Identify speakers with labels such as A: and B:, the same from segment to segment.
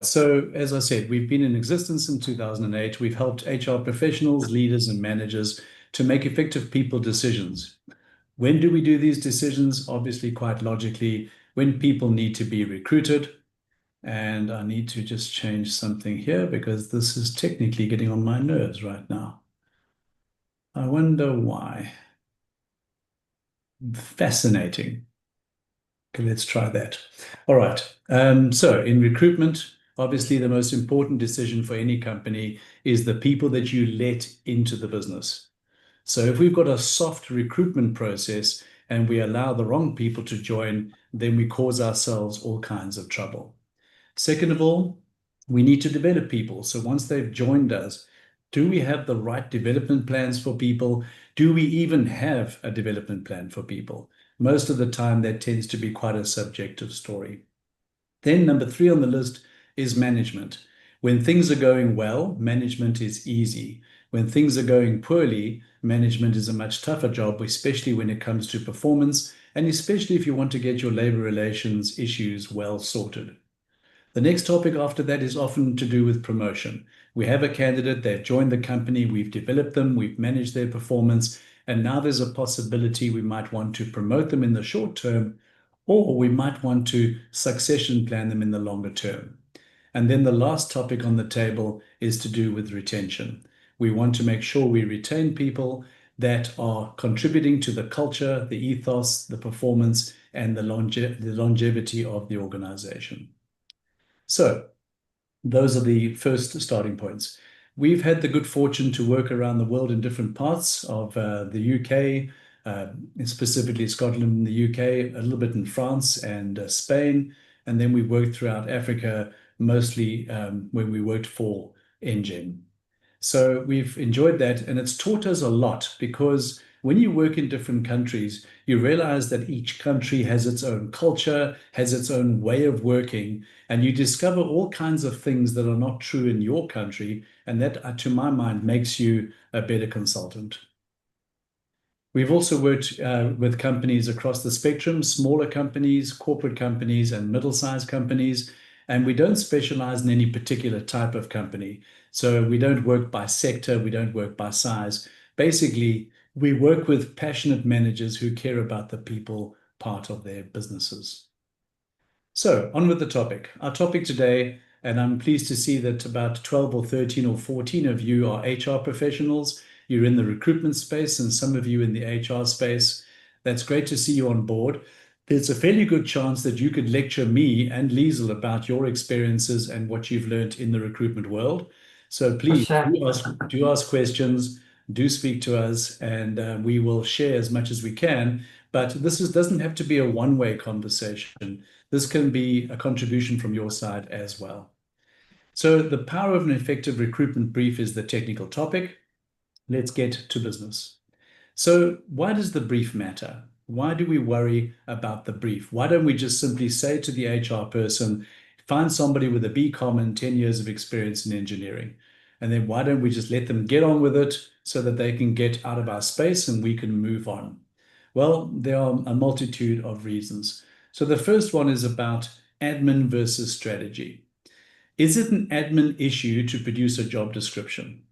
A: So, as I said, we've been in existence in 2008. We've helped HR professionals, leaders, and managers to make effective people decisions. When do we do these decisions? Obviously, quite logically, when people need to be recruited. And I need to just change something here because this is technically getting on my nerves right now. I wonder why. Fascinating. Okay, let's try that. All right. So in recruitment, obviously the most important decision for any company is the people that you let into the business. So if we've got a soft recruitment process and we allow the wrong people to join, then we cause ourselves all kinds of trouble. Second of all, we need to develop people. So once they've joined us, do we have the right development plans for people? Do we even have a development plan for people? Most of the time, that tends to be quite a subjective story. Then, number three on the list is management. When things are going well, management is easy. When things are going poorly, management is a much tougher job, especially when it comes to performance, and especially if you want to get your labor relations issues well sorted. The next topic after that is often to do with promotion. We have a candidate, they've joined the company, we've developed them, we've managed their performance, and now there's a possibility we might want to promote them in the short term, or we might want to succession plan them in the longer term. And then the last topic on the table is to do with retention. We want to make sure we retain people that are contributing to the culture, the ethos, the performance, and the longevity of the organization. So those are the first starting points. We've had the good fortune to work around the world in different parts of the UK, specifically Scotland and the UK, a little bit in France and Spain. And then we worked throughout Africa, mostly when we worked for Engine. So we've enjoyed that, and it's taught us a lot because when you work in different countries, you realize that each country has its own culture, has its own way of working, and you discover all kinds of things that are not true in your country, and that, to my mind, makes you a better consultant. We've also worked with companies across the spectrum, smaller companies, corporate companies, and middle-sized companies. And we don't specialize in any particular type of company. So we don't work by sector, we don't work by size. Basically, we work with passionate managers who care about the people part of their businesses. So on with the topic. Our topic today, and I'm pleased to see that about 12 or 13 or 14 of you are HR professionals. You're in the recruitment space and some of you in the HR space. That's great to see you on board. There's a fairly good chance that you could lecture me and Liezel about your experiences and what you've learned in the recruitment world. So
B: For
A: please
B: sure.
A: do ask questions, do speak to us, and we will share as much as we can. But doesn't have to be a one-way conversation. This can be a contribution from your side as well. So the power of an effective recruitment brief is the technical topic. Let's get to business. So why does the brief matter? Why do we worry about the brief? Why don't we just simply say to the HR person, find somebody with a BCom and 10 years of experience in engineering? And then why don't we just let them get on with it so that they can get out of our space and we can move on? Well, there are a multitude of reasons. So the first one is about admin versus strategy. Is it an admin issue to produce a job description?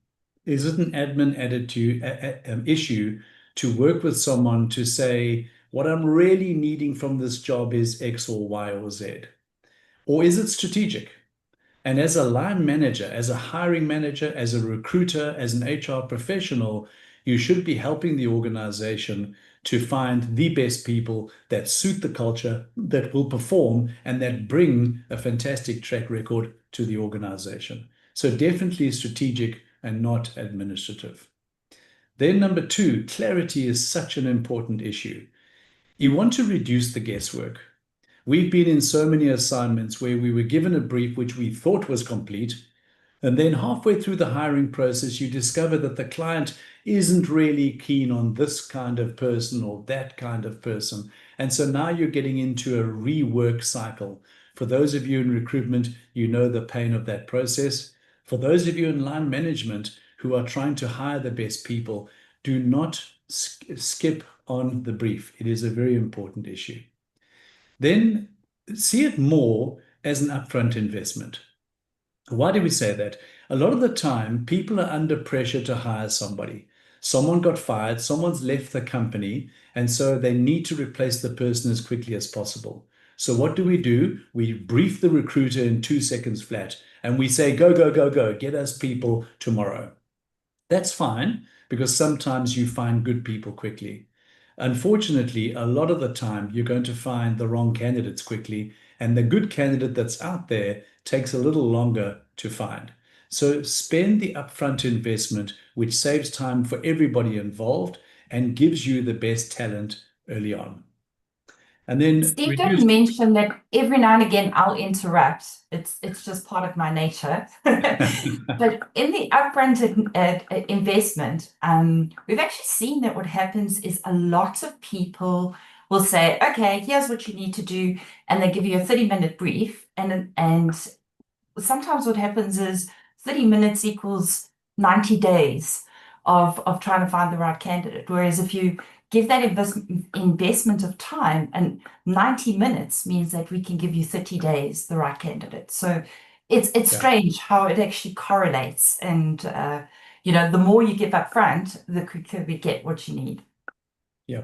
A: Is it an admin issue to work with someone to say, what I'm really needing from this job is X or Y or Z? Or is it strategic? And as a line manager, as a hiring manager, as a recruiter, as an HR professional, you should be helping the organization to find the best people that suit the culture, that will perform, and that bring a fantastic track record to the organization. So definitely strategic and not administrative. Then number two, clarity is such an important issue. You want to reduce the guesswork. We've been in so many assignments where we were given a brief which we thought was complete, and then halfway through the hiring process, you discover that the client isn't really keen on this kind of person or that kind of person. And so now you're getting into a rework cycle. For those of you in recruitment, you know the pain of that process. For those of you in line management who are trying to hire the best people, do not skip on the brief. It is a very important issue. Then see it more as an upfront investment. Why do we say that? A lot of the time, people are under pressure to hire somebody. Someone got fired, someone's left the company, and so they need to replace the person as quickly as possible. So, what do? We brief the recruiter in 2 seconds flat, and we say, go, go, go, go, get us people tomorrow. That's fine because sometimes you find good people quickly. Unfortunately, a lot of the time you're going to find the wrong candidates quickly, and the good candidate that's out there takes a little longer to find. So spend the upfront investment, which saves time for everybody involved and gives you the best talent early on. And then
B: Steve did
A: reduce.
B: mention that every now and again I'll interrupt. It's just part of my nature. But in the upfront investment, we've actually seen that what happens is a lot of people will say, "Okay, here's what you need to do," and they give you a 30-minute brief, and sometimes what happens is 30 minutes equals 90 days of trying to find the right candidate. Whereas if you give that investment of time, and 90 minutes means that we can give you 30 days the right candidate. So it's
A: Yeah,
B: strange how it actually correlates. And the more you give up front, the quicker we get what you need.
A: yeah.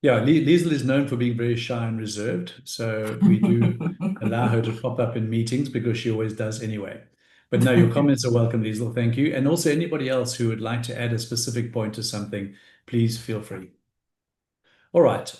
A: Yeah, Liesel is known for being very shy and reserved, so we do allow her to pop up in meetings because she always does anyway. But no, your comments are welcome, Liesel. Thank you. And also anybody else who would like to add a specific point to something, please feel free. All right.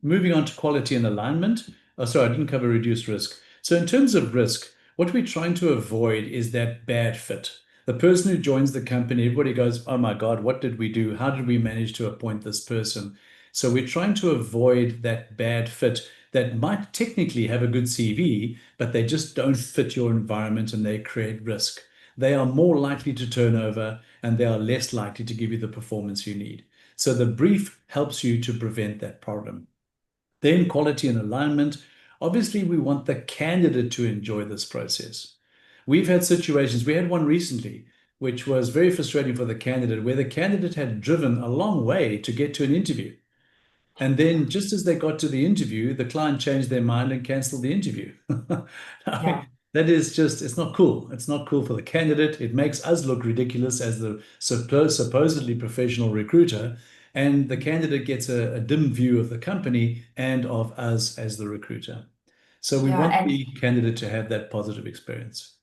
A: Moving on to quality and alignment. Oh, sorry, I didn't cover reduced risk. So in terms of risk, what we're trying to avoid is that bad fit. The person who joins the company, everybody goes, "Oh my God, what did we do? How did we manage to appoint this person?" So we're trying to avoid that bad fit that might technically have a good CV, but they just don't fit your environment and they create risk. They are more likely to turn over and they are less likely to give you the performance you need. So the brief helps you to prevent that problem. Then quality and alignment. Obviously, we want the candidate to enjoy this process. We've had situations, we had one recently, which was very frustrating for the candidate, where the candidate had driven a long way to get to an interview. And then just as they got to the interview, the client changed their mind and canceled the interview. I
B: Yeah.
A: mean, that is just, it's not cool. It's not cool for the candidate. It makes us look ridiculous as the supposedly professional recruiter. And the candidate gets a dim view of the company and of us as the recruiter. So we
B: Yeah.
A: want
B: And
A: the candidate to have that positive experience.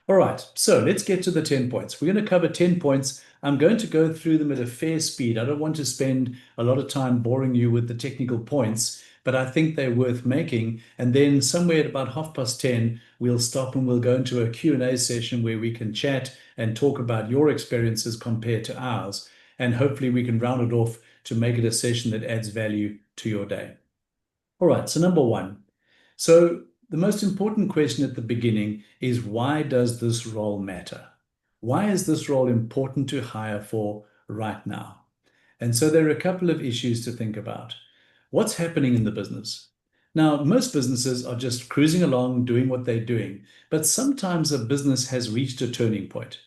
A: All right, so let's get to the 10 points. We're going to cover 10 points. I'm going to go through them at a fair speed. I don't want to spend a lot of time boring you with the technical points, but I think they're worth making. And then somewhere at about 10:30, we'll stop and we'll go into a Q&A session where we can chat and talk about your experiences compared to ours. And hopefully we can round it off to make it a session that adds value to your day. All right, so number one. So the most important question at the beginning is, why does this role matter? Why is this role important to hire for right now? And so there are a couple of issues to think about. What's happening in the business? Now, most businesses are just cruising along, doing what they're doing, but sometimes a business has reached a turning point.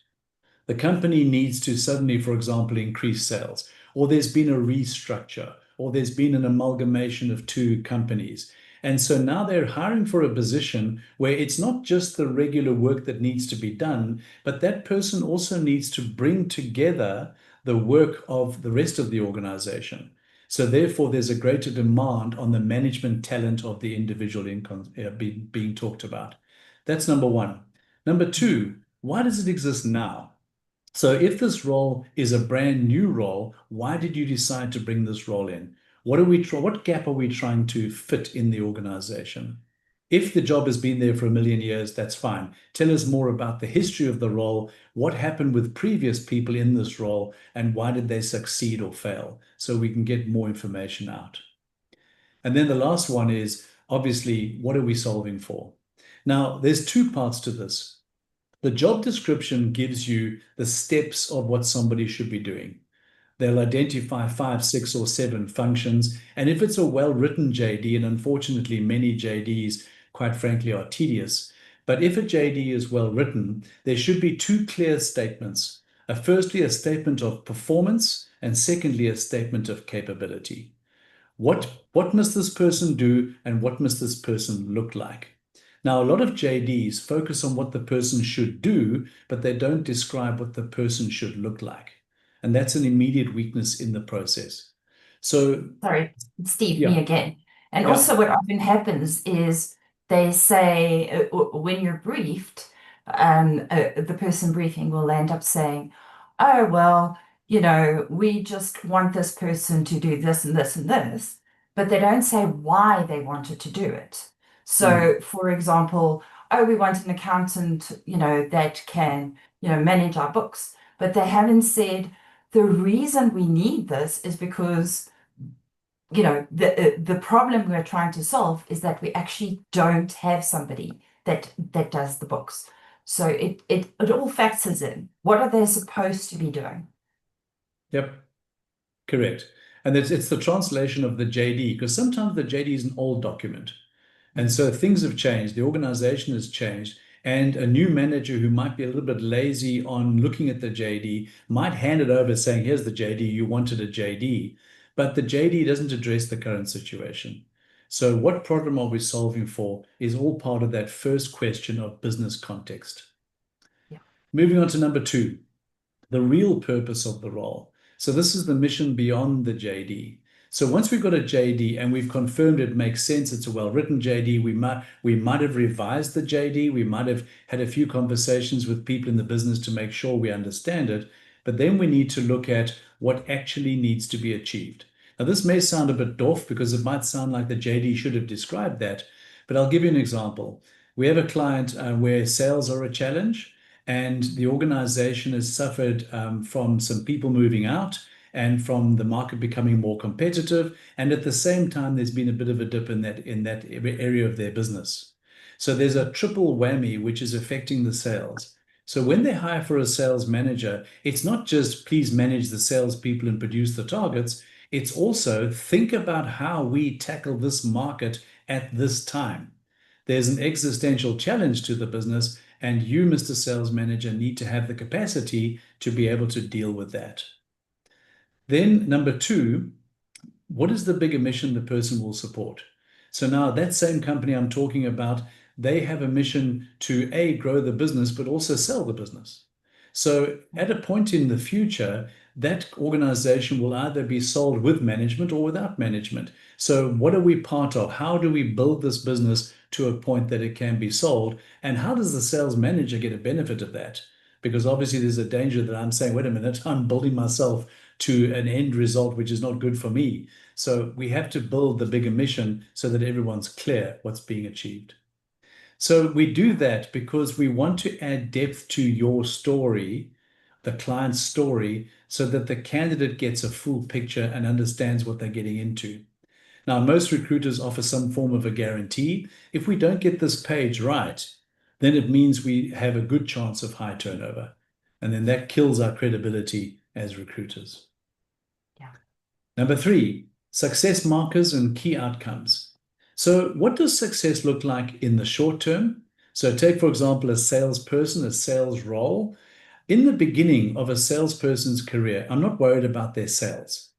A: The company needs to suddenly, for example, increase sales, or there's been a restructure, or there's been an amalgamation of two companies. And so now they're hiring for a position where it's not just the regular work that needs to be done, but that person also needs to bring together the work of the rest of the organization. So therefore, there's a greater demand on the management talent of the individual being talked about. That's number one. Number two, why does it exist now? So if this role is a brand new role, why did you decide to bring this role in? What gap are we trying to fit in the organization? If the job has been there for a million years, that's fine. Tell us more about the history of the role, what happened with previous people in this role, and why did they succeed or fail, so we can get more information out. And then the last one is, obviously, what are we solving for? Now, there's two parts to this. The job description gives you the steps of what somebody should be doing. They'll identify 5, 6, or 7 functions. And if it's a well-written JD, and unfortunately many JDs, quite frankly, are tedious, but if a JD is well written, there should be two clear statements. Firstly, a statement of performance, and secondly, a statement of capability. What must this person do, and what must this person look like? Now, a lot of JDs focus on what the person should do, but they don't describe what the person should look like. And that's an immediate weakness in the process. So,
B: Sorry, Steve, me
A: yeah,
B: again. And
A: yeah.
B: also, what often happens is they say, when you're briefed, the person briefing will end up saying, "Oh, well, we just want this person to do this and this and this," but they don't say why they wanted to do it.
A: Mm.
B: So, for example, "Oh, we want an accountant, that can, manage our books," but they haven't said the reason we need this is because the problem we're trying to solve is that we actually don't have somebody that does the books. So it all factors in. What are they supposed to be doing?
A: Yep, correct. And it's the translation of the JD, because sometimes the JD is an old document. And so things have changed, the organization has changed, and a new manager who might be a little bit lazy on looking at the JD might hand it over saying, here's the JD, you wanted a JD. But the JD doesn't address the current situation. So, what problem are we solving for is all part of that first question of business context.
B: Yeah.
A: Moving on to number two, the real purpose of the role. So this is the mission beyond the JD. So once we've got a JD and we've confirmed it makes sense, it's a well-written JD, we might have revised the JD, we might have had a few conversations with people in the business to make sure we understand it, but then we need to look at what actually needs to be achieved. Now this may sound a bit doff because it might sound like the JD should have described that, but I'll give you an example. We have a client where sales are a challenge, and the organization has suffered from some people moving out and from the market becoming more competitive. And at the same time, there's been a bit of a dip in that area of their business. So there's a triple whammy which is affecting the sales. So when they hire for a sales manager, it's not just please manage the salespeople and produce the targets. It's also think about how we tackle this market at this time. There's an existential challenge to the business, and you, Mr. Sales Manager, need to have the capacity to be able to deal with that. Then, number two, what is the bigger mission the person will support? So now that same company I'm talking about, they have a mission to A, grow the business, but also sell the business. So at a point in the future, that organization will either be sold with management or without management. So what are we part of? How do we build this business to a point that it can be sold? And how does the sales manager get a benefit of that? Because obviously there's a danger that I'm saying, wait a minute, I'm building myself to an end result which is not good for me. So we have to build the bigger mission so that everyone's clear what's being achieved. So we do that because we want to add depth to your story, the client's story, so that the candidate gets a full picture and understands what they're getting into. Now, most recruiters offer some form of a guarantee. If we don't get this page right, then it means we have a good chance of high turnover. And then that kills our credibility as recruiters.
B: Yeah.
A: Number three, success markers and key outcomes. So, what does success look like in the short term? So, take, for example, a salesperson, a sales role. In the beginning of a salesperson's career, I'm not worried about their sales.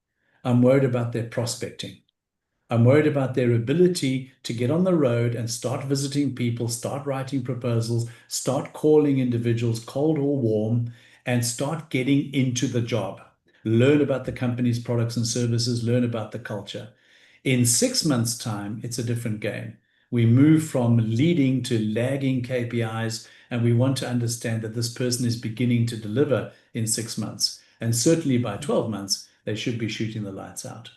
A: I'm worried about their prospecting. I'm worried about their ability to get on the road and start visiting people, start writing proposals, start calling individuals, cold or warm, and start getting into the job. Learn about the company's products and services, learn about the culture. In 6 months' time, it's a different game. We move from leading to lagging KPIs, and we want to understand that this person is beginning to deliver in 6 months. And certainly by 12 months, they should be shooting the lights out.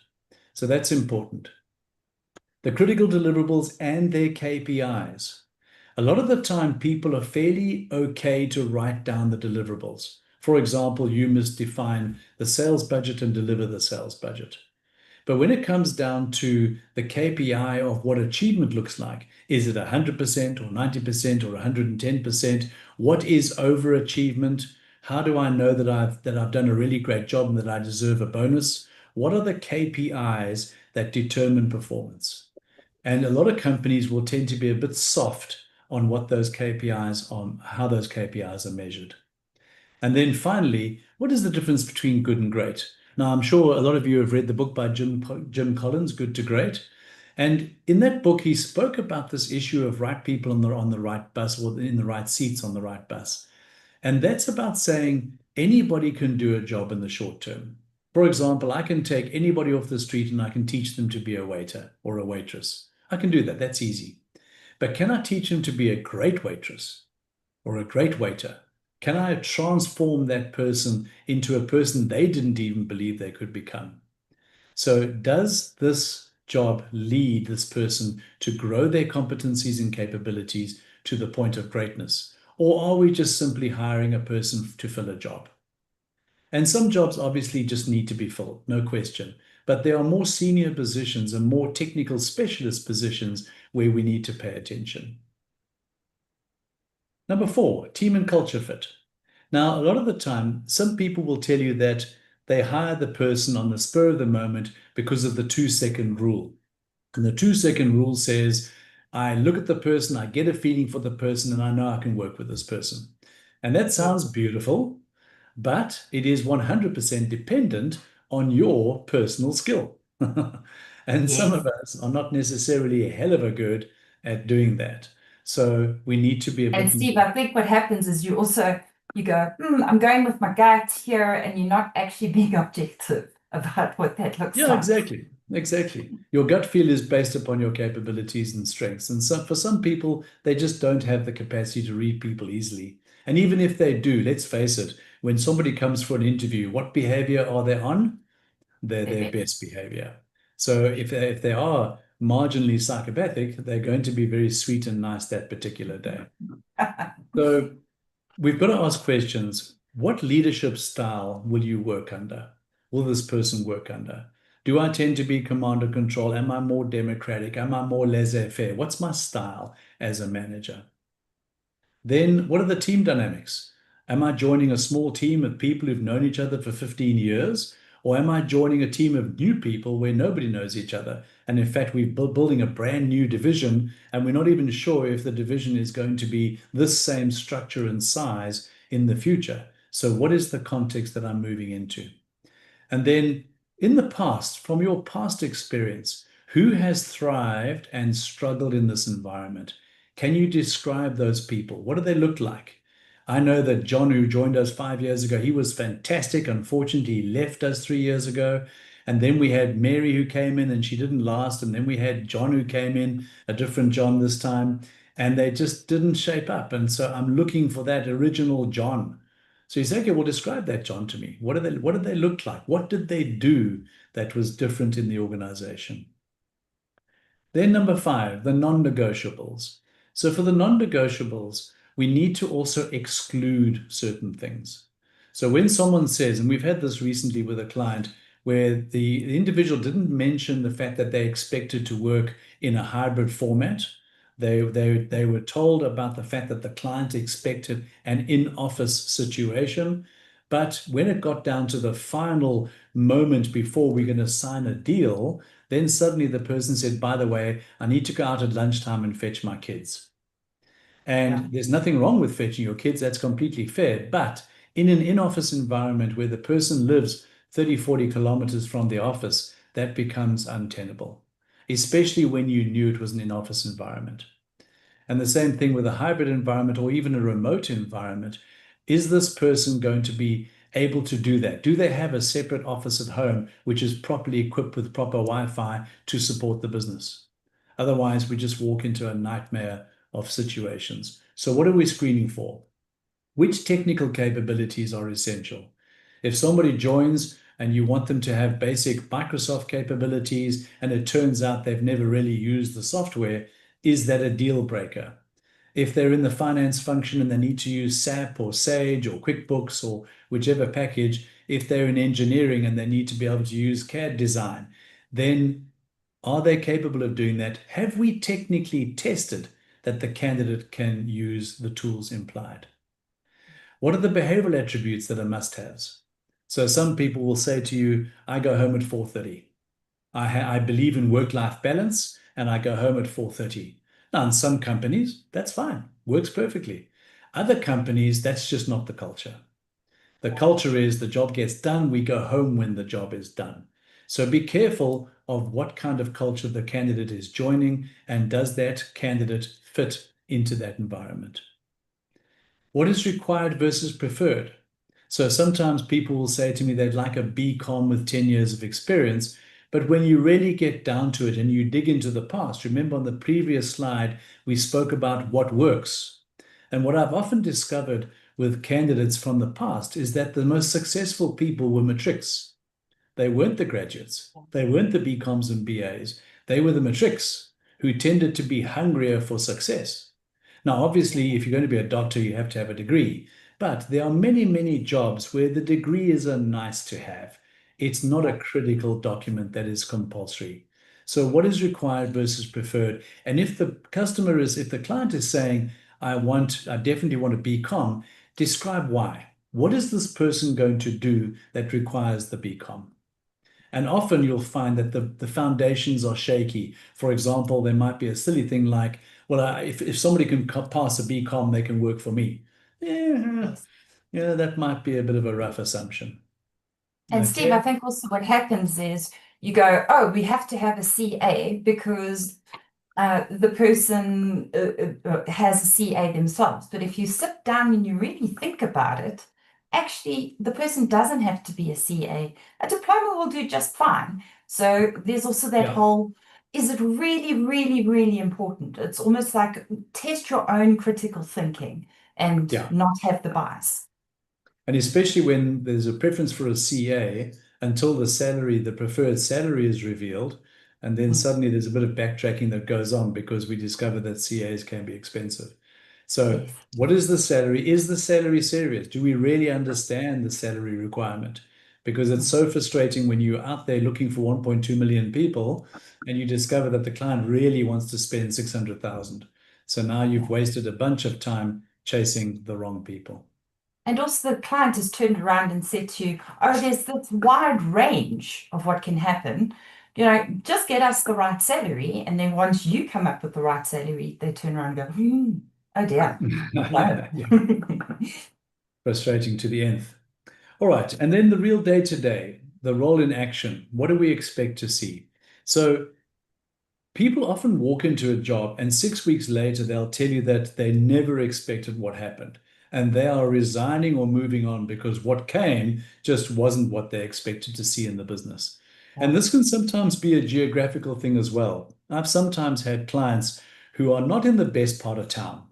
A: So that's important. The critical deliverables and their KPIs. A lot of the time, people are fairly okay to write down the deliverables. For example, you must define the sales budget and deliver the sales budget. But when it comes down to the KPI of what achievement looks like, is it 100% or 90% or 110%? What is overachievement? How do I know that I've done a really great job and that I deserve a bonus? What are the KPIs that determine performance? And a lot of companies will tend to be a bit soft on what those KPIs on how those KPIs are measured. And then finally, what is the difference between good and great? Now, I'm sure a lot of you have read the book by Jim Collins, Good to Great. And in that book, he spoke about this issue of right people on the right bus, or in the right seats on the right bus. And that's about saying anybody can do a job in the short term. For example, I can take anybody off the street and I can teach them to be a waiter or a waitress. I can do that. That's easy. But can I teach them to be a great waitress or a great waiter? Can I transform that person into a person they didn't even believe they could become? So does this job lead this person to grow their competencies and capabilities to the point of greatness? Or are we just simply hiring a person to fill a job? And some jobs obviously just need to be filled, no question. But there are more senior positions and more technical specialist positions where we need to pay attention. Number 4, team and culture fit. Now, a lot of the time, some people will tell you that they hire the person on the spur of the moment because of the 2-second rule. And the 2-second rule says, I look at the person, I get a feeling for the person, and I know I can work with this person. And that sounds beautiful, but it is 100% dependent on your personal skill. And some
B: Yes.
A: of us are not necessarily a hell of a good at doing that. So we need to be a
B: And
A: bit
B: Steve,
A: more.
B: I think what happens is you also, you go, I'm going with my gut here, and you're not actually being objective about what that looks
A: Yeah,
B: like.
A: exactly. Exactly. Your gut feel is based upon your capabilities and strengths. And so for some people, they just don't have the capacity to read people easily. And even if they do, let's face it, when somebody comes for an interview, what behavior are they on? They're their best behavior. So if they are marginally psychopathic, they're going to be very sweet and nice that particular day. So we've got to ask questions. What leadership style will you work under? Will this person work under? Do I tend to be command and control? Am I more democratic? Am I more laissez-faire? What's my style as a manager? Then what are the team dynamics? Am I joining a small team of people who've known each other for 15 years? Or am I joining a team of new people where nobody knows each other? And in fact, we're building a brand new division, and we're not even sure if the division is going to be this same structure and size in the future. So what is the context that I'm moving into? And then in the past, from your past experience, who has thrived and struggled in this environment? Can you describe those people? What do they look like? I know that John, who joined us 5 years ago, he was fantastic. Unfortunately, he left us 3 years ago. And then we had Mary who came in and she didn't last. And then we had John who came in, a different John this time, and they just didn't shape up. And so I'm looking for that original John. So you say, okay, well, describe that, John, to me. What did they look like? What did they do that was different in the organization? Then number 5, the non-negotiables. So for the non-negotiables, we need to also exclude certain things. So when someone says, and we've had this recently with a client, where the individual didn't mention the fact that they expected to work in a hybrid format. They were told about the fact that the client expected an in-office situation. But when it got down to the final moment before we're going to sign a deal, then suddenly the person said, by the way, I need to go out at lunchtime and fetch my kids. And
B: Yeah.
A: there's nothing wrong with fetching your kids. That's completely fair. But in an in-office environment where the person lives 30, 40 kilometers from the office, that becomes untenable, especially when you knew it was an in-office environment. And the same thing with a hybrid environment or even a remote environment. Is this person going to be able to do that? Do they have a separate office at home which is properly equipped with proper Wi-Fi to support the business? Otherwise, we just walk into a nightmare of situations. So what are we screening for? Which technical capabilities are essential? If somebody joins and you want them to have basic Microsoft capabilities and it turns out they've never really used the software, is that a deal breaker? If they're in the finance function and they need to use SAP or Sage or QuickBooks or whichever package, if they're in engineering and they need to be able to use CAD design, then are they capable of doing that? Have we technically tested that the candidate can use the tools implied? What are the behavioral attributes that are must-haves? So some people will say to you, I go home at 4:30. I believe in work-life balance and I go home at 4:30. Now, in some companies, that's fine, works perfectly. Other companies, that's just not the culture. The culture is the job gets done, we go home when the job is done. So be careful of what kind of culture the candidate is joining, and does that candidate fit into that environment? What is required versus preferred? So sometimes people will say to me they'd like a BCom with 10 years of experience, but when you really get down to it and you dig into the past, remember on the previous slide, we spoke about what works. And what I've often discovered with candidates from the past is that the most successful people were matrics. They weren't the graduates. They weren't the BComs and BAs. They were the matrics who tended to be hungrier for success. Now, obviously, if you're going to be a doctor, you have to have a degree. But there are many, many jobs where the degree is a nice to have. It's not a critical document that is compulsory. So what is required versus preferred? And if the if the client is saying, I definitely want a BCom, describe why. What is this person going to do that requires the BCom? And often you'll find that the foundations are shaky. For example, there might be a silly thing like, well, if somebody can pass a BCom, they can work for me. Yeah,
B: Yes.
A: yeah, that might be a bit of a rough assumption.
B: And Steve, I
A: Okay.
B: think also what happens is you go, oh, we have to have a CA because the person has a CA themselves. But if you sit down and you really think about it, actually, the person doesn't have to be a CA. A diploma will do just fine. So there's also that
A: Yeah,
B: whole, is it really, really, really important? It's almost like test your own critical thinking and
A: yeah.
B: not have the bias.
A: And especially when there's a preference for a CA until the preferred salary is revealed. And then
B: Mm,
A: suddenly there's a bit of backtracking that goes on because we discover that CAs can be expensive. So,
B: yes.
A: what is the salary? Is the salary serious? Do we really understand the salary requirement? Because it's
B: Mm,
A: so frustrating when you're out there looking for 1.2 million people and you discover that the client really wants to spend 600,000. So now you've
B: yeah.
A: wasted a bunch of time chasing the wrong people.
B: And also the client has turned around and said to you, oh, there's this wide range of what can happen. Just get us the right salary. And then once you come up with the right salary, they turn around and go, oh dear, no.
A: Yeah, frustrating to the nth. All right, and then the real day-to-day, the role in action. What do we expect to see? So people often walk into a job and 6 weeks later, they'll tell you that they never expected what happened. And they are resigning or moving on because what came just wasn't what they expected to see in the business.
B: Yeah.
A: And this can sometimes be a geographical thing as well. I've sometimes had clients who are not in the best part of town.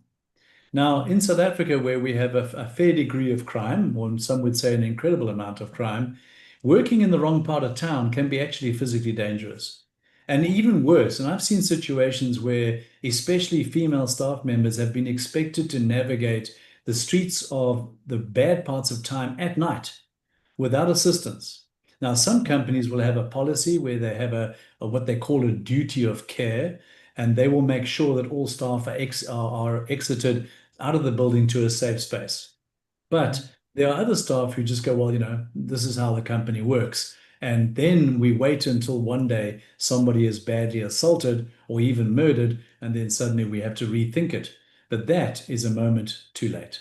A: Now, in South Africa, where we have a fair degree of crime, or some would say an incredible amount of crime, working in the wrong part of town can be actually physically dangerous. And even worse, and I've seen situations where especially female staff members have been expected to navigate the streets of the bad parts of town at night without assistance. Now, some companies will have a policy where they have a what they call a duty of care, and they will make sure that all staff are exited out of the building to a safe space. But
B: Mm.
A: there are other staff who just go, well, this is how the company works. And then we wait until one day somebody is badly assaulted or even murdered, and then suddenly we have to rethink it. But that is a moment too late.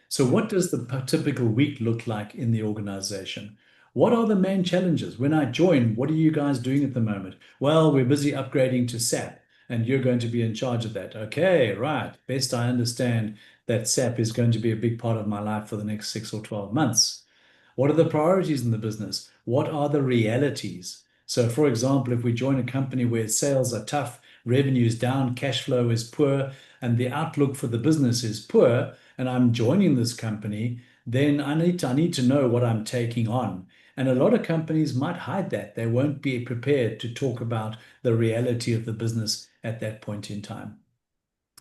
A: So, what does the typical week look like in the organization? What are the main challenges? When I join, what are you guys doing at the moment? Well, we're busy upgrading to SAP, and you're going to be in charge of that. Okay, right. Best I understand that SAP is going to be a big part of my life for the next 6 or 12 months. What are the priorities in the business? What are the realities? So, for example, if we join a company where sales are tough, revenue is down, cash flow is poor, and the outlook for the business is poor, and I'm joining this company, then I need to know what I'm taking on. And a lot of companies might hide that. They won't be prepared to talk about the reality of the business at that point in time.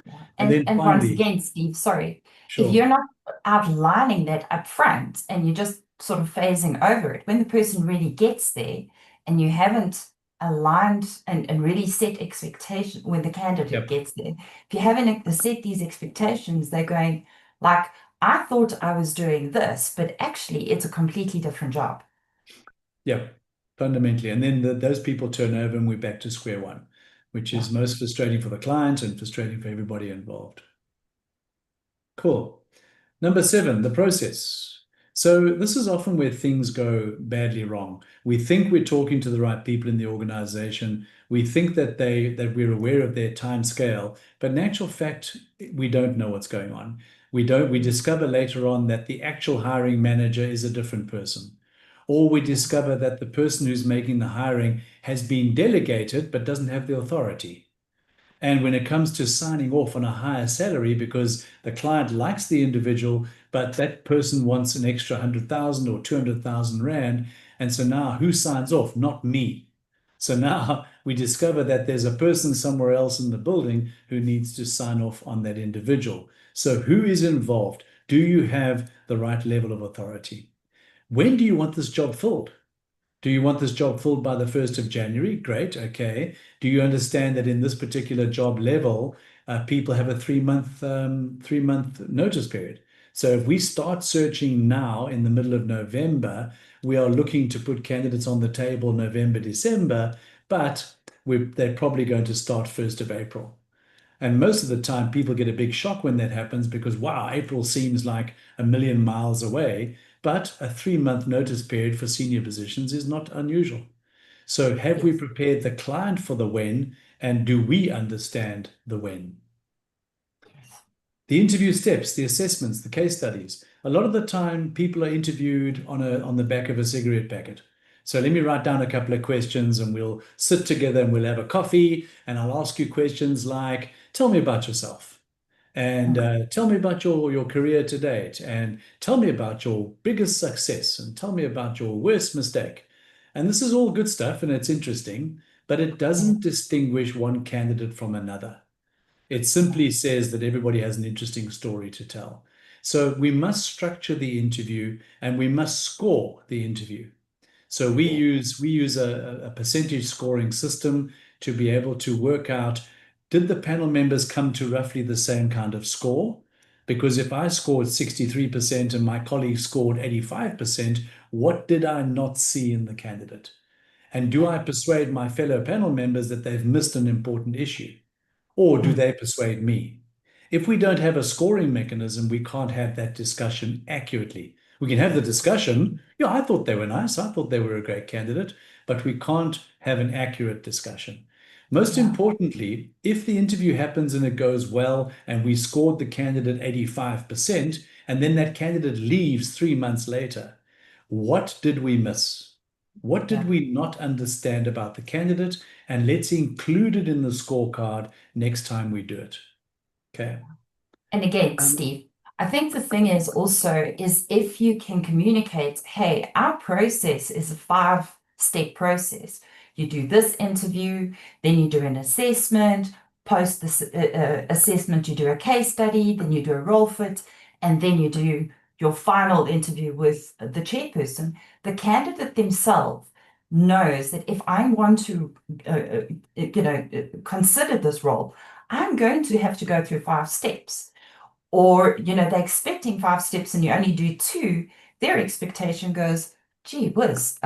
B: Yeah.
A: And
B: And
A: then
B: and once
A: finally,
B: again, Steve, sorry, if
A: sure.
B: you're not outlining that up front and you're just sort of phasing over it, when the person really gets there and you haven't aligned and really set expectation when the candidate
A: Yep.
B: gets there, if you haven't set these expectations, they're going like, I thought I was doing this, but actually it's a completely different job.
A: Yeah, fundamentally. And then those people turn over and we're back to square one, which
B: Yeah.
A: is most frustrating for the client and frustrating for everybody involved. Cool. Number seven, the process. So this is often where things go badly wrong. We think we're talking to the right people in the organization. We think that we're aware of their time scale, but in actual fact, we don't know what's going on. We discover later on that the actual hiring manager is a different person. Or we discover that the person who's making the hiring has been delegated but doesn't have the authority. And when it comes to signing off on a higher salary because the client likes the individual, but that person wants an extra 100,000 or 200,000 Rand. And so now who signs off? Not me. So now we discover that there's a person somewhere else in the building who needs to sign off on that individual. So who is involved? Do you have the right level of authority? When do you want this job filled? Do you want this job filled by the 1st of January? Great, okay. Do you understand that in this particular job level, people have a 3-month notice period? So if we start searching now in the middle of November, we are looking to put candidates on the table November, December, but they're probably going to start 1st of April. And most of the time, people get a big shock when that happens because, wow, April seems like a million miles away. But a 3-month notice period for senior positions is not unusual. So have we
B: Yes.
A: prepared the client for the when, and do we understand the when? The interview steps, the assessments, the case studies. A lot of the time, people are interviewed on the back of a cigarette packet. So let me write down a couple of questions and we'll sit together and we'll have a coffee and I'll ask you questions like, tell me about yourself and tell me about your career to date and tell me about your biggest success and tell me about your worst mistake. And this is all good stuff and it's interesting, but it
B: Yeah.
A: doesn't distinguish one candidate from another. It simply says that everybody has an interesting story to tell. So we must structure the interview and we must score the interview. So we
B: Yeah.
A: use a percentage scoring system to be able to work out, did the panel members come to roughly the same kind of score? Because if I scored 63% and my colleague scored 85%, what did I not see in the candidate? And do
B: Yeah.
A: I persuade my fellow panel members that they've missed an important issue? Or do
B: Mm.
A: they persuade me? If we don't have a scoring mechanism, we can't have that discussion accurately. We can have the discussion, yeah, I thought they were nice, I thought they were a great candidate, but we can't have an accurate discussion. Most
B: Yeah.
A: importantly, if the interview happens and it goes well and we scored the candidate 85%, and then that candidate leaves 3 months later, what did we miss? What did
B: Yeah.
A: we not understand about the candidate? And let's include it in the scorecard next time we do it. Okay.
B: And again,
A: Um,
B: Steve, I think the thing is also is if you can communicate, hey, our process is a 5-step process. You do this interview, then you do an assessment, post this assessment, you do a case study, then you do a role fit, and then you do your final interview with the chairperson. The candidate themselves knows that if I want to, consider this role, I'm going to have to go through 5 steps. Or, they're expecting 5 steps and you only do 2, their expectation goes, gee whiz,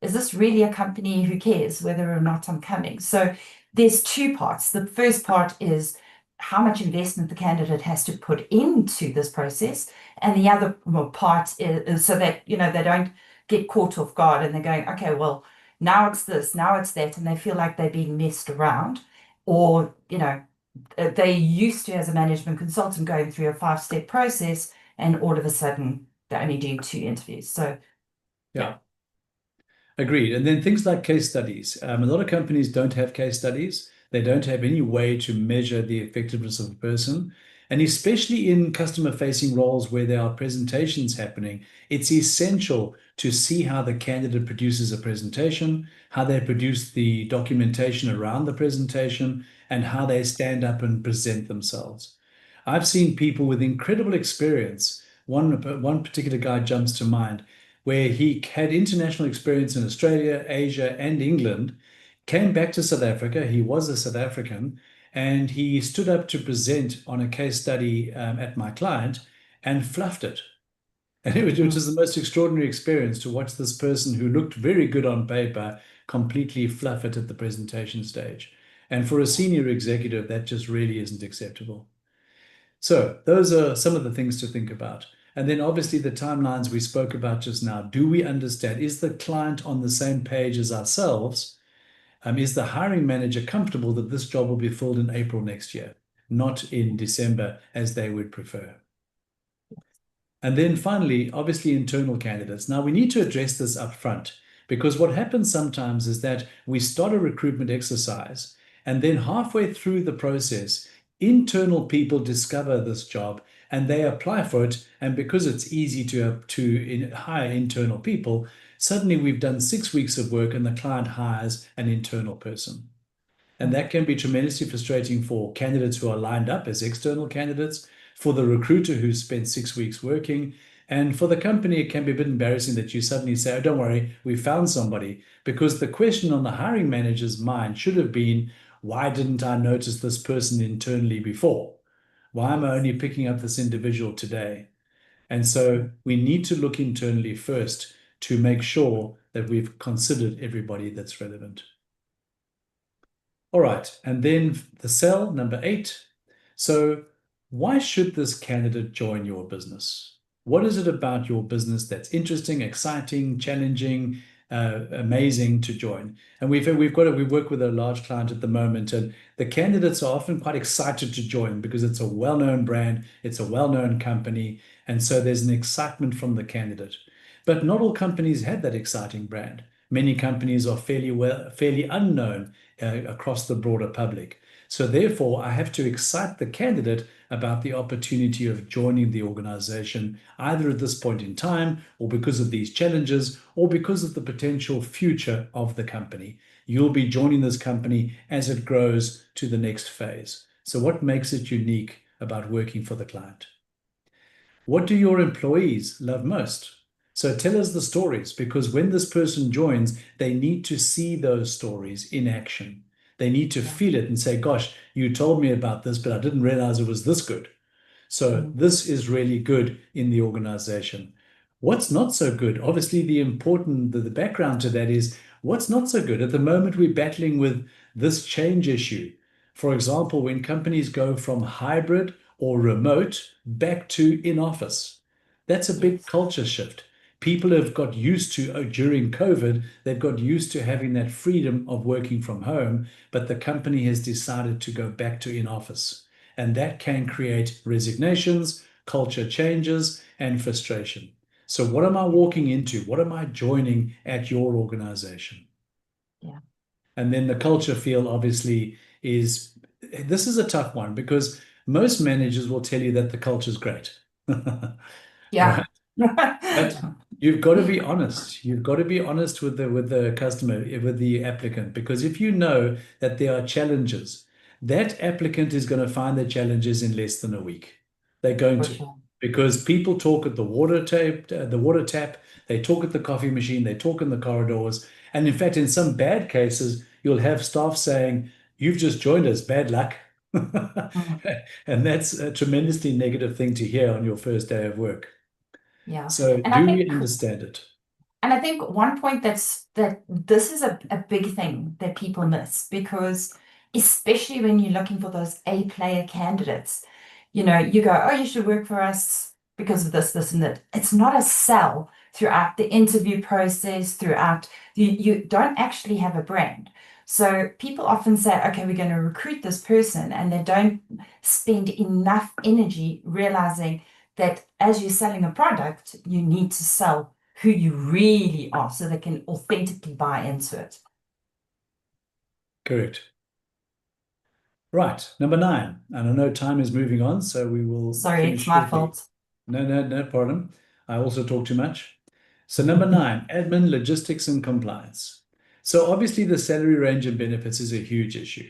B: is this really a company who cares whether or not I'm coming? So there's 2 parts. The first part is how much investment the candidate has to put into this process. And the other part is so that, they don't get caught off guard and they're going, okay, well, now it's this, now it's that, and they feel like they're being messed around. Or, they used to, as a management consultant, going through a 5-step process, and all of a sudden they're only doing 2 interviews. So, yeah.
A: yeah, agreed. And then things like case studies. A lot of companies don't have case studies. They don't have any way to measure the effectiveness of a person. And especially in customer-facing roles where there are presentations happening, it's essential to see how the candidate produces a presentation, how they produce the documentation around the presentation, and how they stand up and present themselves. I've seen people with incredible experience. One particular guy jumps to mind where he had international experience in Australia, Asia, and England, came back to South Africa. He was a South African, and he stood up to present on a case study at my client and fluffed it. And which
B: Mm.
A: was the most extraordinary experience to watch this person who looked very good on paper completely fluff it at the presentation stage. And for a senior executive, that just really isn't acceptable. So those are some of the things to think about. And then obviously the timelines we spoke about just now. Do we understand? Is the client on the same page as ourselves? Is the hiring manager comfortable that this job will be filled in April next year, not in December as they would prefer? And then finally, obviously, internal candidates. Now, we need to address this up front because what happens sometimes is that we start a recruitment exercise, and then halfway through the process, internal people discover this job and they apply for it. And because it's easy to hire internal people, suddenly we've done 6 weeks of work and the client hires an internal person. And that can be tremendously frustrating for candidates who are lined up as external candidates, for the recruiter who spent 6 weeks working, and for the company, it can be a bit embarrassing that you suddenly say, oh, don't worry, we found somebody. Because the question on the hiring manager's mind should have been, why didn't I notice this person internally before? Why am I only picking up this individual today? And so we need to look internally first to make sure that we've considered everybody that's relevant. All right, and then the sell, number 8. So why should this candidate join your business? What is it about your business that's interesting, exciting, challenging, amazing to join? And we work with a large client at the moment, and the candidates are often quite excited to join because it's a well-known brand, it's a well-known company, and so there's an excitement from the candidate. But not all companies have that exciting brand. Many companies are fairly unknown across the broader public. So therefore, I have to excite the candidate about the opportunity of joining the organization, either at this point in time, or because of these challenges, or because of the potential future of the company. You'll be joining this company as it grows to the next phase. So what makes it unique about working for the client? What do your employees love most? So tell us the stories, because when this person joins, they need to see those stories in action. They need to feel it and say, gosh, you told me about this, but I didn't realize it was this good. So this is really good in the organization. What's not so good? Obviously, the background to that is what's not so good. At the moment, we're battling with this change issue. For example, when companies go from hybrid or remote back to in office, that's a big culture shift. People have got used to, during COVID, they've got used to having that freedom of working from home, but the company has decided to go back to in office. And that can create resignations, culture changes, and frustration. So what am I walking into? What am I joining at your organization?
B: Yeah.
A: And then the culture feel obviously this is a tough one because most managers will tell you that the culture is great.
B: Yeah.
A: But you've got to be honest. You've got to be honest with the customer, with the applicant, because if you know that there are challenges, that applicant is going to find the challenges in less than a week. They're going
B: For
A: to,
B: sure.
A: because people talk at the water tap, they talk at the coffee machine, they talk in the corridors, and in fact, in some bad cases, you'll have staff saying, "You've just joined us, bad luck."
B: Mm.
A: And that's a tremendously negative thing to hear on your first day of work.
B: Yeah.
A: So
B: And I
A: do we
B: think
A: understand it?
B: one point that this is a big thing that people miss, because especially when you're looking for those A player candidates, you go, oh, you should work for us because of this, this, and that. It's not a sell throughout the interview process, throughout you don't actually have a brand. So people often say, okay, we're going to recruit this person, and they don't spend enough energy realizing that as you're selling a product, you need to sell who you really are so they can authentically buy into it.
A: Correct. Right. Number 9. And I know time is moving on, so we will
B: Sorry,
A: finish
B: it's my
A: shortly.
B: fault.
A: No problem. I also talk too much. So number 9, admin, logistics, and compliance. So obviously the salary range and benefits is a huge issue.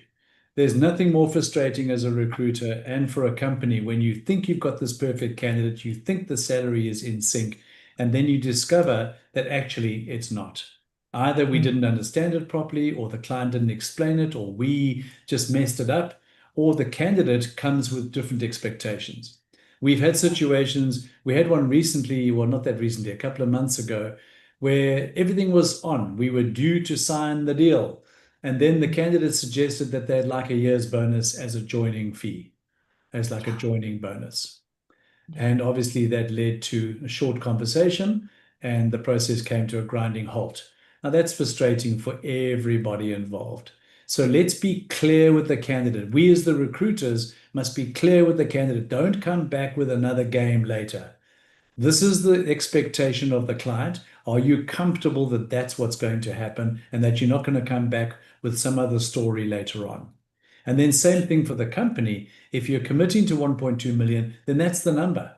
A: There's nothing more frustrating as a recruiter and for a company when you think you've got this perfect candidate, you think the salary is in sync, and then you discover that actually it's not. Either we didn't understand it properly, or the client didn't explain it, or we just messed it up, or the candidate comes with different expectations. We've had situations, we had one recently, well, not that recently, a couple of months ago, where everything was on. We were due to sign the deal. And then the candidate suggested that they'd like a year's bonus as a joining fee, as like a joining bonus. And obviously that led to a short conversation and the process came to a grinding halt. Now that's frustrating for everybody involved. So let's be clear with the candidate. We as the recruiters must be clear with the candidate. Don't come back with another game later. This is the expectation of the client. Are you comfortable that that's what's going to happen and that you're not going to come back with some other story later on? And then same thing for the company. If you're committing to 1.2 million, then that's the number.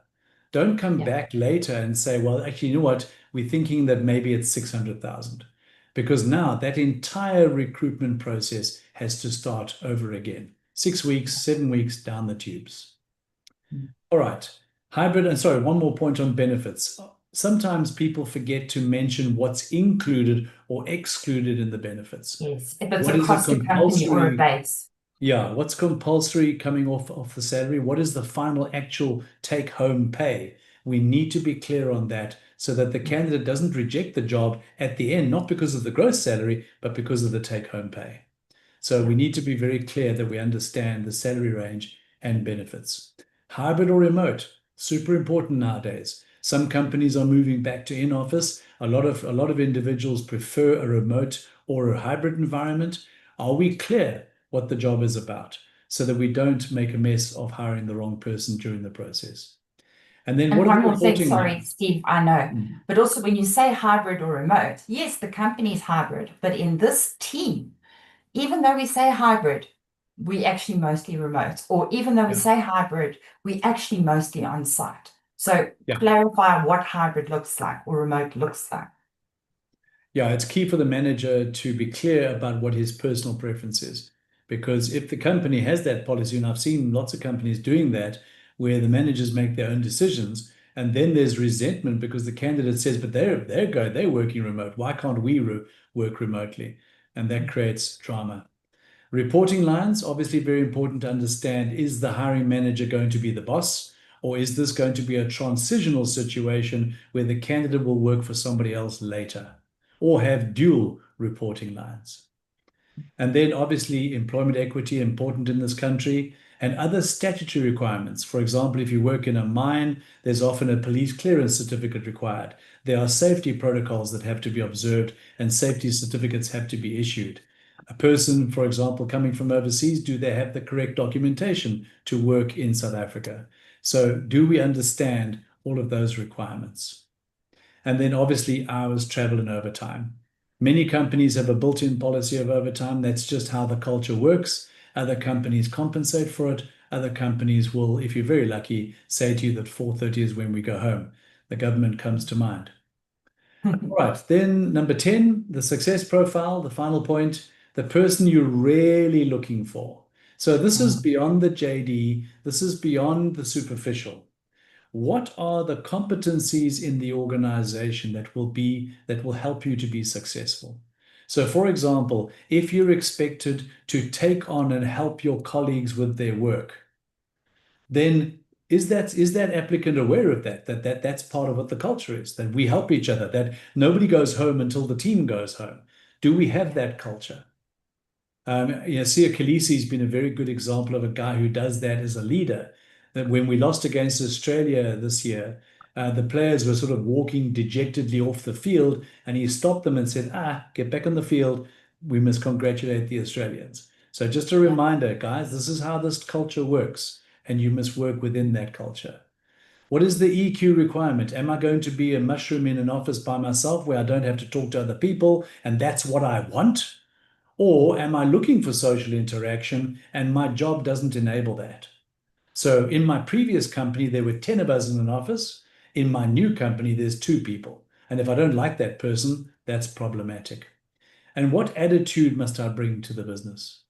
A: Don't come back later and say, well, actually, you know what? We're thinking that maybe it's 600,000. Because now that entire recruitment process has to start over again. 6 weeks, 7 weeks down the tubes. All right. Hybrid, and sorry, one more point on benefits. Sometimes people forget to mention what's included or excluded in the benefits.
B: Yes, if it's
A: What
B: a
A: is
B: cost to company or a
A: compulsory?
B: base.
A: Yeah, what's compulsory coming off the salary? What is the final actual take-home pay? We need to be clear on that so that the candidate doesn't reject the job at the end, not because of the gross salary, but because of the take-home pay. So we need to be very clear that we understand the salary range and benefits. Hybrid or remote, super important nowadays. Some companies are moving back to in-office. A lot of individuals prefer a remote or a hybrid environment. Are we clear what the job is about so that we don't make a mess of hiring the wrong person during the process? And then what are
B: one
A: the
B: more thing,
A: reporting
B: sorry,
A: lines?
B: Steve, I know. But also when you say hybrid or remote, yes, the company's hybrid, but in this team, even though we say hybrid, we actually mostly remote, or even though we say hybrid, we actually mostly on site. So clarify what hybrid looks like or remote looks like.
A: Yeah, it's key for the manager to be clear about what his personal preference is. Because if the company has that policy, and I've seen lots of companies doing that, where the managers make their own decisions, and then there's resentment because the candidate says, but they're working remote. Why can't we work remotely? And that creates drama. Reporting lines, obviously very important to understand. Is the hiring manager going to be the boss? Or is this going to be a transitional situation where the candidate will work for somebody else later? Or have dual reporting lines? And then obviously employment equity, important in this country, and other statutory requirements. For example, if you work in a mine, there's often a police clearance certificate required. There are safety protocols that have to be observed and safety certificates have to be issued. A person, for example, coming from overseas, do they have the correct documentation to work in South Africa? So do we understand all of those requirements? And then obviously hours, travel, and overtime. Many companies have a built-in policy of overtime. That's just how the culture works. Other companies compensate for it. Other companies will, if you're very lucky, say to you that 4:30 is when we go home. The government comes to mind. All right, then number 10, the success profile, the final point, the person you're really looking for. So this is beyond the JD. This is beyond the superficial. What are the competencies in the organization that will help you to be successful? So, for example, if you're expected to take on and help your colleagues with their work, then is that applicant aware of that's part of what the culture is, that we help each other, that nobody goes home until the team goes home? Do we have that culture? Sia Khaleesi has been a very good example of a guy who does that as a leader. That when we lost against Australia this year, the players were sort of walking dejectedly off the field, and he stopped them and said, get back on the field. We must congratulate the Australians. So just a reminder, guys, this is how this culture works, and you must work within that culture. What is the EQ requirement? Am I going to be a mushroom in an office by myself where I don't have to talk to other people, and that's what I want? Or am I looking for social interaction and my job doesn't enable that? So in my previous company, there were 10 of us in an office. In my new company, there's 2 people. And if I don't like that person, that's problematic. And what attitude must I bring to the business?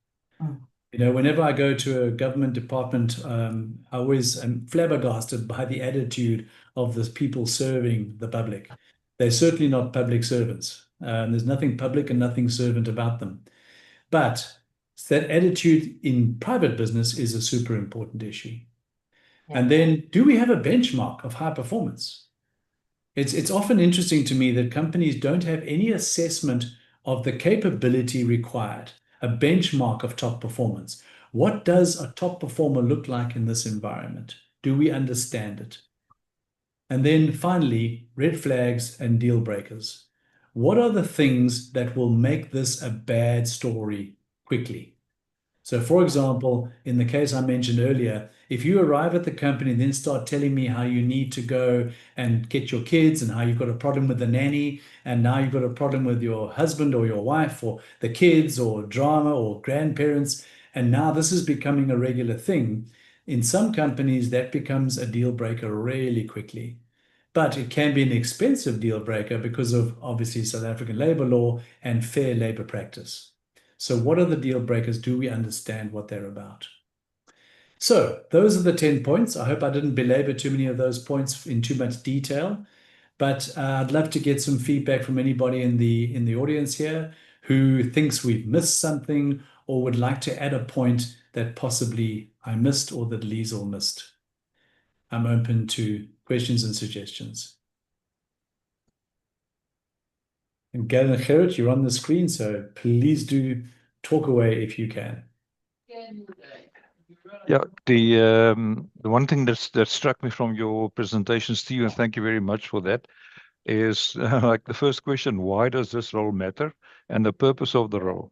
A: Whenever I go to a government department, I always am flabbergasted by the attitude of the people serving the public. They're certainly not public servants. There's nothing public and nothing servant about them. But that attitude in private business is a super important issue. And then, do we have a benchmark of high performance? It's often interesting to me that companies don't have any assessment of the capability required, a benchmark of top performance. What does a top performer look like in this environment? Do we understand it? And then finally, red flags and deal breakers. What are the things that will make this a bad story quickly? So, for example, in the case I mentioned earlier, if you arrive at the company and then start telling me how you need to go and get your kids and how you've got a problem with the nanny and now you've got a problem with your husband or your wife or the kids or drama or grandparents, and now this is becoming a regular thing, in some companies that becomes a deal breaker really quickly. But it can be an expensive deal breaker because of obviously South African labor law and fair labor practice. So what are the deal breakers? Do we understand what they're about? So those are the 10 points. I hope I didn't belabor too many of those points in too much detail, but I'd love to get some feedback from anybody in the audience here who thinks we've missed something or would like to add a point that possibly I missed or that Liezel missed. I'm open to questions and suggestions. And Galen and Gerrit, you're on the screen, so please do talk away if you can.
C: Yeah, the one thing that struck me from your presentation, Steve, and thank you very much for that, is like the first question: why does this role matter, and the purpose of the role?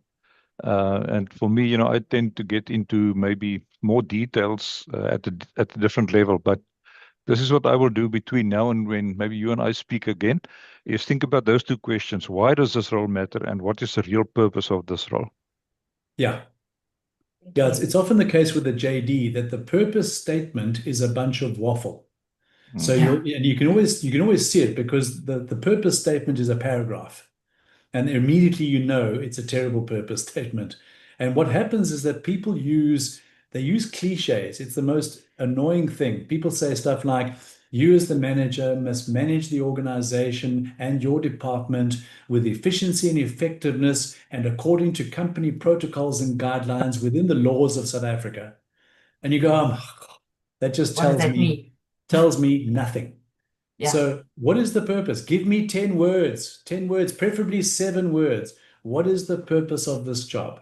C: And for me, I tend to get into maybe more details at the different level, but this is what I will do between now and when maybe you and I speak again, is think about those two questions. Why does this role matter, and what is the real purpose of this role?
A: Yeah. Yeah, it's often the case with the JD that the purpose statement is a bunch of waffle. So you can always see it because the purpose statement is a paragraph. And immediately you know it's a terrible purpose statement. And what happens is that they use cliches. It's the most annoying thing. People say stuff like, you as the manager must manage the organization and your department with efficiency and effectiveness and according to company protocols and guidelines within the laws of South Africa. And you go, oh, God, that just
B: What does that mean?
A: tells me nothing.
B: Yeah.
A: So what is the purpose? Give me 10 words, preferably 7 words. What is the purpose of this job?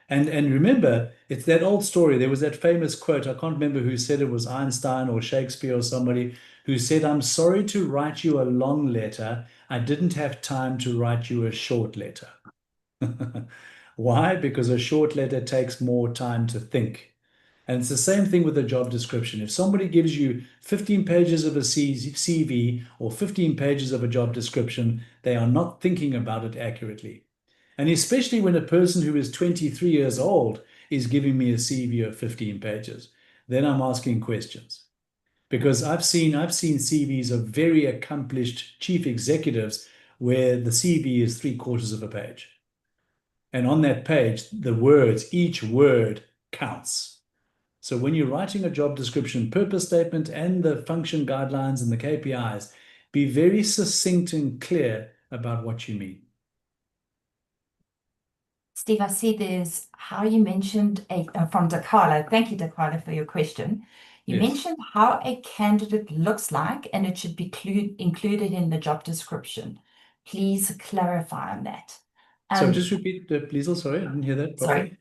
A: And remember, it's that old story. There was that famous quote. I can't remember who said it, was Einstein or Shakespeare or somebody who said, I'm sorry to write you a long letter. I didn't have time to write you a short letter. Why? Because a short letter takes more time to think. And it's the same thing with a job description. If somebody gives you 15 pages of a CV or 15 pages of a job description, they are not thinking about it accurately. And especially when a person who is 23 years old is giving me a CV of 15 pages, then I'm asking questions. Because I've seen CVs of very accomplished chief executives where the CV is 3/4 of a page. And on that page, the words, each word counts. So when you're writing a job description, purpose statement, and the function guidelines and the KPIs, be very succinct and clear about what you mean.
B: Steve, I see there's how you mentioned from Dakala. Thank you, Dakala, for your question. You
A: Yes.
B: mentioned how a candidate looks like, and it should be included in the job description. Please clarify on that.
A: So just repeat, please. Sorry, I didn't hear that properly.
B: Sorry.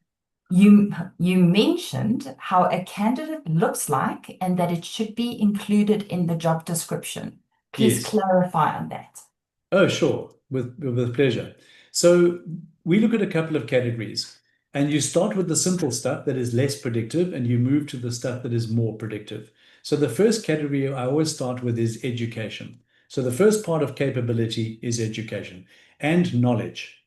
B: You mentioned how a candidate looks like and that it should be included in the job description. Please
A: Yes.
B: clarify on that.
A: Oh, sure, with pleasure. So we look at a couple of categories, and you start with the simple stuff that is less predictive, and you move to the stuff that is more predictive. So the first category I always start with is education. So the first part of capability is education and knowledge.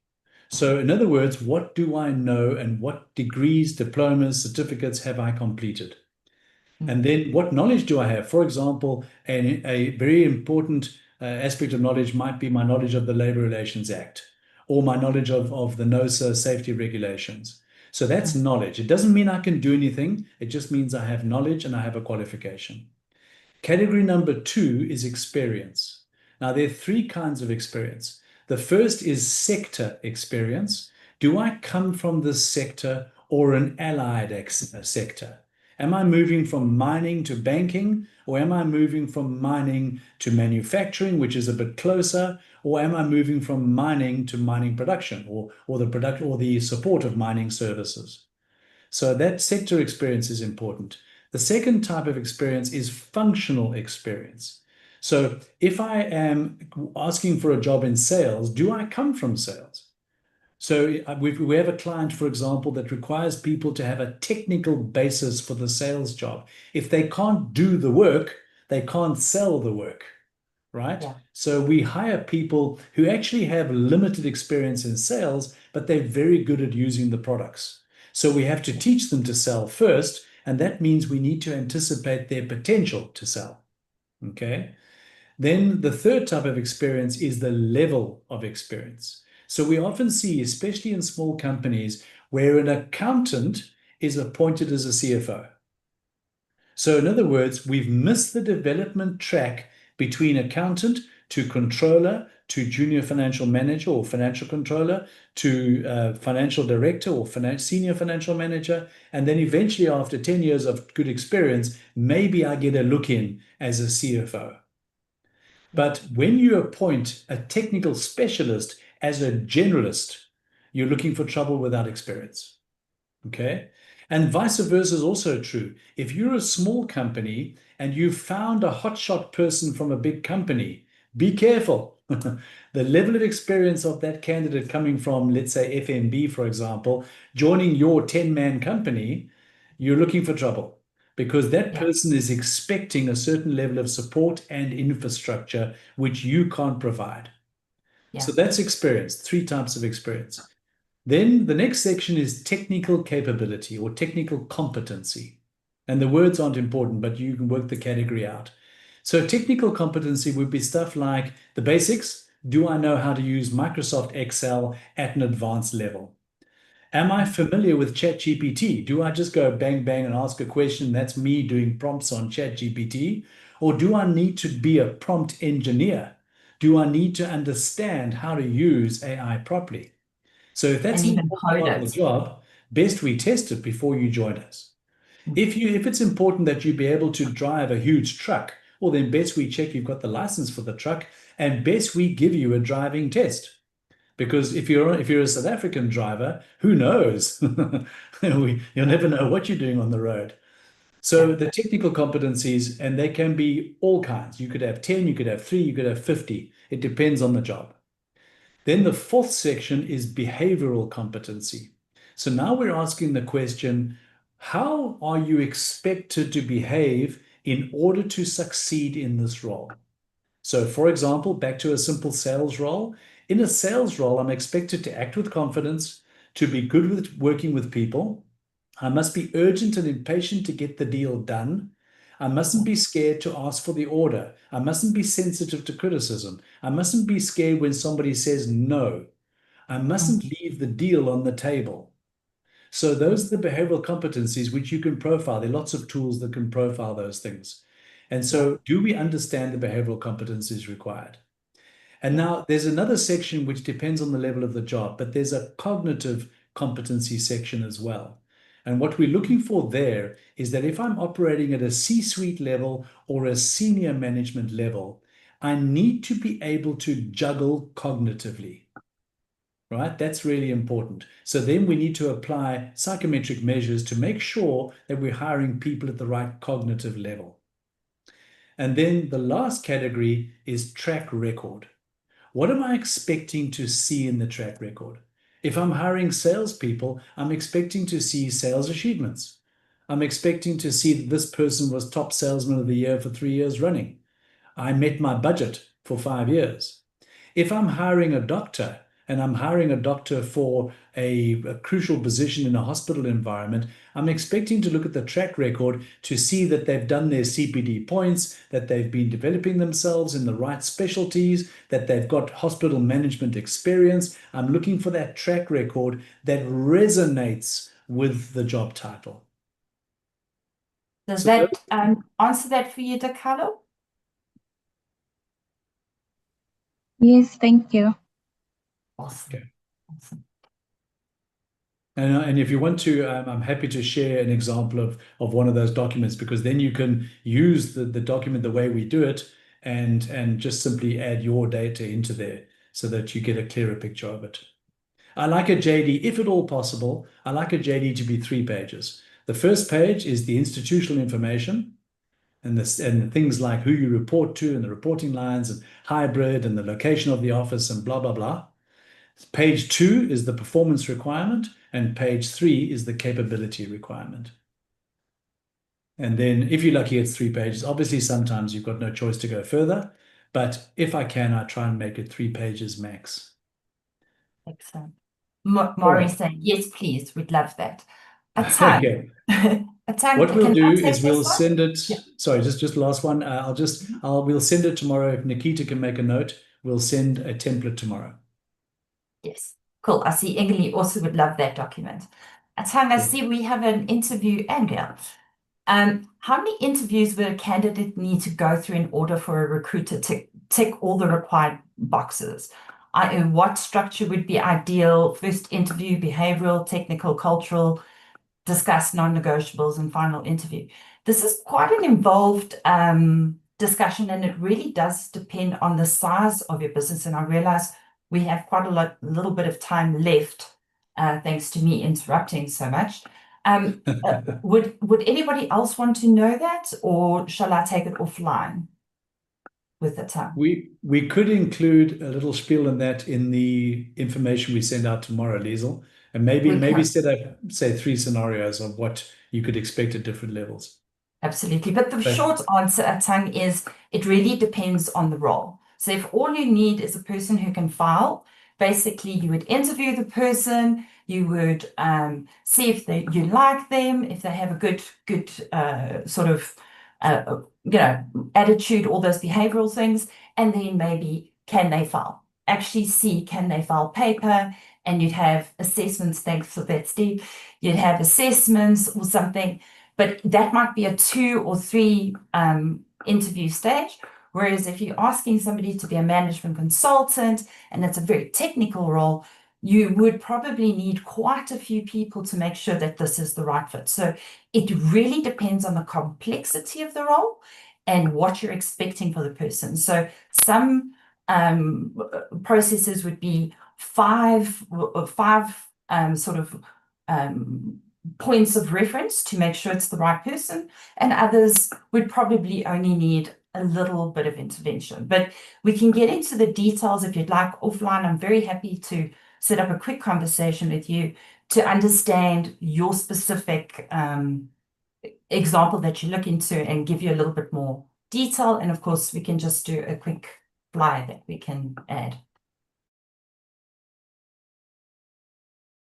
A: So in other words, what do I know and what degrees, diplomas, certificates have I completed? And then what knowledge do I have? For example, a very important aspect of knowledge might be my knowledge of the Labor Relations Act or my knowledge of the NOSA safety regulations. So that's knowledge. It doesn't mean I can do anything. It just means I have knowledge and I have a qualification. Category number 2 is experience. Now, there are 3 kinds of experience. The first is sector experience. Do I come from this sector or an allied sector? Am I moving from mining to banking, or am I moving from mining to manufacturing, which is a bit closer, or am I moving from mining to mining production or the support of mining services? So that sector experience is important. The second type of experience is functional experience. So if I am asking for a job in sales, do I come from sales? So we have a client, for example, that requires people to have a technical basis for the sales job. If they can't do the work, they can't sell the work, right?
B: Yeah.
A: So we hire people who actually have limited experience in sales, but they're very good at using the products. So we have to teach them to sell first, and that means we need to anticipate their potential to sell. Okay. Then the third type of experience is the level of experience. So we often see, especially in small companies, where an accountant is appointed as a CFO. So in other words, we've missed the development track between accountant to controller to junior financial manager or financial controller to financial director or senior financial manager. And then eventually, after 10 years of good experience, maybe I get a look in as a CFO. But when you appoint a technical specialist as a generalist, you're looking for trouble without experience. Okay. And vice versa is also true. If you're a small company and you've found a hotshot person from a big company, be careful. The level of experience of that candidate coming from, let's say, FMB, for example, joining your 10-man company, you're looking for trouble because that person is expecting a certain level of support and infrastructure which you can't provide.
B: Yeah.
A: So that's experience, 3 types of experience. Then the next section is technical capability or technical competency. And the words aren't important, but you can work the category out. So technical competency would be stuff like the basics. Do I know how to use Microsoft Excel at an advanced level? Am I familiar with ChatGPT? Do I just go bang, bang and ask a question? That's me doing prompts on ChatGPT. Or do I need to be a prompt engineer? Do I need to understand how to use AI properly? So if that's
B: And
A: an
B: even
A: important part of the
B: coders.
A: job, best we test it before you join us. If it's important that you be able to drive a huge truck, well, then best we check you've got the license for the truck, and best we give you a driving test. Because if you're a South African driver, who knows? You'll never know what you're doing on the road. So the technical competencies, and they can be all kinds. You could have 10, you could have 3, you could have 50. It depends on the job. Then the fourth section is behavioral competency. So now we're asking the question, how are you expected to behave in order to succeed in this role? So for example, back to a simple sales role. In a sales role, I'm expected to act with confidence, to be good with working with people. I must be urgent and impatient to get the deal done. I mustn't be scared to ask for the order. I mustn't be sensitive to criticism. I mustn't be scared when somebody says no. I mustn't leave the deal on the table. So those are the behavioral competencies which you can profile. There are lots of tools that can profile those things. And so do we understand the behavioral competencies required? And now there's another section which depends on the level of the job, but there's a cognitive competency section as well. And what we're looking for there is that if I'm operating at a C-suite level or a senior management level, I need to be able to juggle cognitively, right? That's really important. So then we need to apply psychometric measures to make sure that we're hiring people at the right cognitive level. And then the last category is track record. What am I expecting to see in the track record? If I'm hiring salespeople, I'm expecting to see sales achievements. I'm expecting to see that this person was top salesman of the year for 3 years running. I met my budget for 5 years. If I'm hiring a doctor and I'm hiring a doctor for a crucial position in a hospital environment, I'm expecting to look at the track record to see that they've done their CPD points, that they've been developing themselves in the right specialties, that they've got hospital management experience. I'm looking for that track record that resonates with the job title.
B: Does that answer that for you, DeCarlo?
D: Yes, thank you.
B: Awesome.
A: Okay. Awesome. And if you want to, I'm happy to share an example of one of those documents, because then you can use the document the way we do it and just simply add your data into there so that you get a clearer picture of it. I like a JD, if at all possible, I like a JD to be 3 pages. The first page is the institutional information. and the things like who you report to and the reporting lines and hybrid and the location of the office and blah, blah, blah. Page 2 is the performance requirement, and page 3 is the capability requirement. And then if you're lucky, it's 3 pages. Obviously, sometimes you've got no choice to go further, but if I can, I try and make it 3 pages max.
B: Excellent. Maury saying, yes, please, we'd love that.
A: Okay. What we'll do is we'll send it.
B: Yeah.
A: Sorry, just last one. We'll send it tomorrow. If Nikita can make a note, we'll send a template tomorrow.
B: Yes, cool. I see Emily also would love that document. Atang, I see we have an interview, Angel. How many interviews would a candidate need to go through in order for a recruiter to tick all the required boxes? What structure would be ideal? First interview, behavioral, technical, cultural, discuss non-negotiables, and final interview. This is quite an involved discussion, and it really does depend on the size of your business. And I realize we have quite a little bit of time left, thanks to me interrupting so much. Would anybody else want to know that, or shall I take it offline with the time?
A: We could include a little spiel in that in the information we send out tomorrow, Liezel, and maybe set up, say, 3 scenarios of what you could expect at different levels.
B: Absolutely. But the short answer, Atang, is it really depends on the role. So if all you need is a person who can file, basically you would interview the person, you would see if you like them, if they have a good sort of attitude, all those behavioral things, and then maybe can they file? Actually see, can they file paper? And you'd have assessments, thanks for that, Steve. You'd have assessments or something, but that might be a 2 or 3 interview stage. Whereas if you're asking somebody to be a management consultant and it's a very technical role, you would probably need quite a few people to make sure that this is the right fit. So it really depends on the complexity of the role and what you're expecting for the person. So some processes would be 5 sort of points of reference to make sure it's the right person, and others would probably only need a little bit of intervention. But we can get into the details if you'd like offline. I'm very happy to set up a quick conversation with you to understand your specific example that you look into and give you a little bit more detail. And of course, we can just do a quick flyer that we can add.